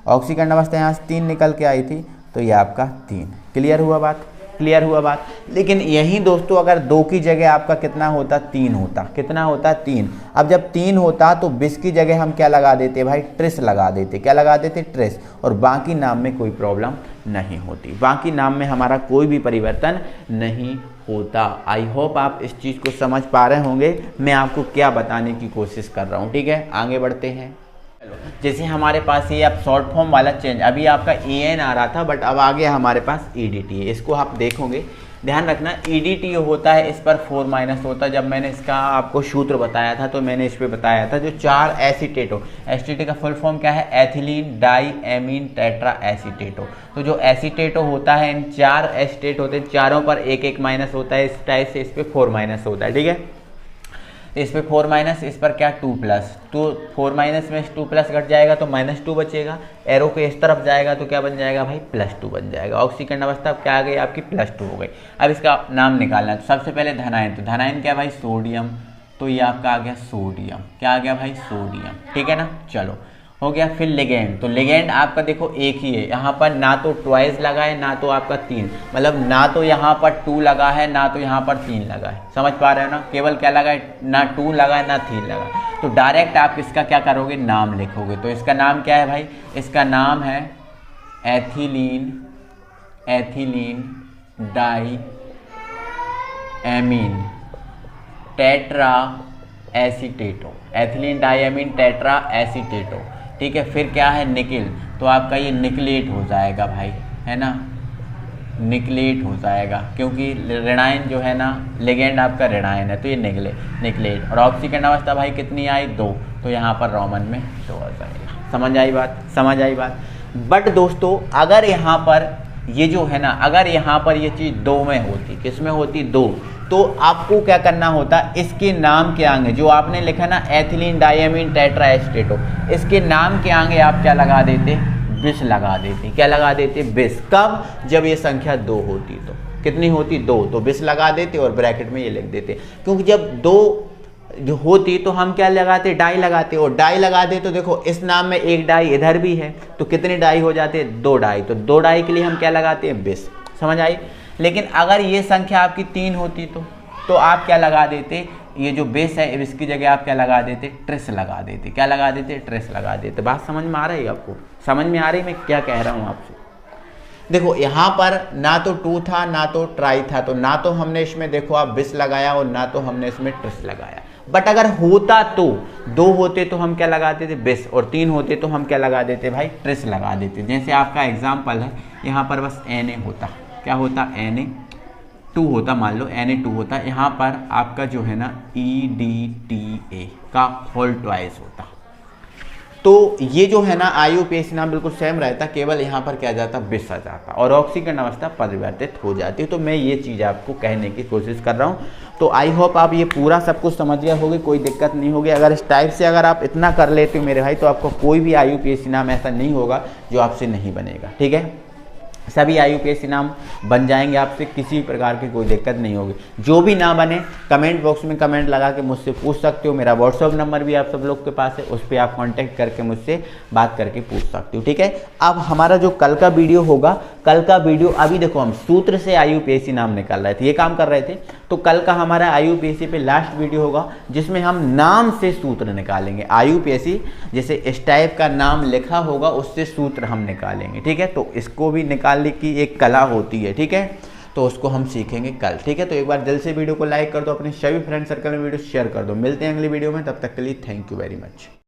ऑक्सीकरण अवस्था यहाँ से 3 निकल के आई थी, तो ये आपका 3। क्लियर हुआ बात, क्लियर हुआ बात। लेकिन यही दोस्तों अगर 2 की जगह आपका कितना होता, 3 होता, कितना होता, 3। अब जब 3 होता तो बिस की जगह हम क्या लगा देते भाई, ट्रिस लगा देते, क्या लगा देते, ट्रिस, और बाकी नाम में कोई प्रॉब्लम नहीं होती, बाकी नाम में हमारा कोई भी परिवर्तन नहीं होता। आई होप आप इस चीज़ को समझ पा रहे होंगे मैं आपको क्या बताने की कोशिश कर रहा हूँ, ठीक है। आगे बढ़ते हैं। जैसे हमारे पास ये अब शॉर्ट फॉर्म वाला चेंज, अभी आपका EN आ रहा था, बट अब आ गया हमारे पास EDT है। इसको आप देखोगे, ध्यान रखना, EDT होता है, इस पर 4- होता है। जब मैंने इसका आपको सूत्र बताया था तो मैंने इस पर बताया था, जो 4 एसीटेटो, एसीटेट का फुल फॉर्म क्या है, एथिलीन डाईएमीन टेट्रा एसीटेटो। तो जो एसीटेटो होता है, इन 4 एसीटेट होते हैं, चारों पर 1 माइनस होता है, इस टाइप से इस पर 4- होता है, ठीक है। इस पे 4-, इस पर क्या 2+, तो 4- में 2+ घट जाएगा तो -2 बचेगा, एरो के इस तरफ जाएगा तो क्या बन जाएगा भाई, +2 बन जाएगा। ऑक्सीकरण अवस्था अब क्या आ गई आपकी, +2 हो गई। अब इसका नाम निकालना है, तो सबसे पहले धनायन, तो धनायन क्या भाई, सोडियम, तो ये आपका आ गया सोडियम, क्या आ गया भाई, सोडियम, ठीक है ना। चलो हो गया। फिर लिगेंड, तो लिगेंड आपका देखो एक ही है, यहाँ पर ना तो ट्वाइस लगा है ना तो आपका 3, मतलब ना तो यहाँ पर 2 लगा है ना तो यहाँ पर 3 लगा है, समझ पा रहे हो ना। केवल क्या लगा है, ना 2 लगा है ना 3 लगा है। तो डायरेक्ट आप इसका क्या करोगे, नाम लिखोगे। तो इसका नाम क्या है भाई, इसका नाम है एथिलीन डाईएमीन टेट्रा एसीटेटो, एथिलीन डाईएमीन टेट्रा एसीटेटो, ठीक है। फिर क्या है, निकिल, तो आपका ये निकलेट हो जाएगा भाई, है ना, निकलेट हो जाएगा, क्योंकि ऋणायन जो है ना, लिगेंड आपका ऋणायन है, तो ये निकलेट। और ऑक्सीकरण अवस्था भाई कितनी आई, 2, तो यहाँ पर रोमन में 2 आ जाएगा। समझ आई बात, समझ आई बात। बट दोस्तों अगर यहाँ पर ये जो है ना, अगर यहाँ पर ये चीज़ 2 में होती, किस में होती, 2, तो आपको क्या करना होता, इसके नाम के आगे जो आपने लिखा ना एथिलीन डाईएमीन टेट्रा एसीटेटो, इसके नाम के आगे आप क्या लगा देते, बिस लगा देते। क्या लगा देते, बिस। कब, जब ये संख्या 2 होती, तो कितनी होती, 2, तो बिस लगा देते और ब्रैकेट में ये लिख देते, क्योंकि जब 2 जो होती तो हम क्या लगाते, डाई लगाते, और डाई लगाते तो देखो इस नाम में एक डाई इधर भी है, तो कितने डाई हो जाते, 2 डाई, तो 2 डाई के लिए हम क्या लगाते हैं, बिस। समझ आई। लेकिन अगर ये संख्या आपकी 3 होती तो आप क्या लगा देते, ये जो बेस है इसकी जगह आप क्या लगा देते, ट्रेस लगा देते। क्या लगा देते, ट्रेस लगा देते। बात समझ में आ रही है आपको, समझ में आ रही है मैं क्या कह रहा हूँ आपसे। देखो यहाँ पर ना तो टू था ना तो ट्राई था, तो ना तो हमने इसमें देखो आप बिस लगाया और ना तो हमने इसमें ट्रिस लगाया। बट अगर होता तो 2 होते तो हम क्या लगाते थे, बिस, और 3 होते तो हम क्या लगा देते भाई, ट्रिस लगा देते। जैसे आपका एग्जाम्पल है यहाँ पर बस Na होता, क्या होता, Na2 होता, मान लो Na2 होता, यहाँ पर आपका जो है ना EDTA का होल ट्वाइस होता। तो ये जो है ना IUPAC नाम बिल्कुल सेम रहता, केवल यहाँ पर क्या जाता, बिस आ जाता और ऑक्सीकरण अवस्था परिवर्तित हो जाती है। तो मैं ये चीज़ आपको कहने की कोशिश कर रहा हूँ। तो आई होप आप ये पूरा सब कुछ समझ गए होगे, कोई दिक्कत नहीं होगी। अगर इस टाइप से अगर आप इतना कर लेते हो मेरे भाई, तो आपको कोई भी IUPAC नाम ऐसा नहीं होगा जो आपसे नहीं बनेगा। ठीक है, सभी IUPAC नाम बन जाएंगे आपसे, किसी प्रकार की कोई दिक्कत नहीं होगी। जो भी ना बने कमेंट बॉक्स में कमेंट लगा के मुझसे पूछ सकते हो। मेरा व्हाट्सअप नंबर भी आप सब लोग के पास है, उस पर आप कांटेक्ट करके मुझसे बात करके पूछ सकते हो। ठीक है, अब हमारा जो कल का वीडियो होगा, कल का वीडियो अभी देखो हम सूत्र से IUPAC नाम निकाल रहे थे, ये काम कर रहे थे। तो कल का हमारा IUPAC पे लास्ट वीडियो होगा जिसमें हम नाम से सूत्र निकालेंगे। IUPAC जैसे इस टाइप का नाम लिखा होगा उससे सूत्र हम निकालेंगे। ठीक है, तो इसको भी निकालने की एक कला होती है। ठीक है, तो उसको हम सीखेंगे कल। ठीक है, तो एक बार दिल से वीडियो को लाइक कर दो, अपने सभी फ्रेंड सर्कल में वीडियो शेयर कर दो। मिलते हैं अगली वीडियो में, तब तक के लिए थैंक यू वेरी मच।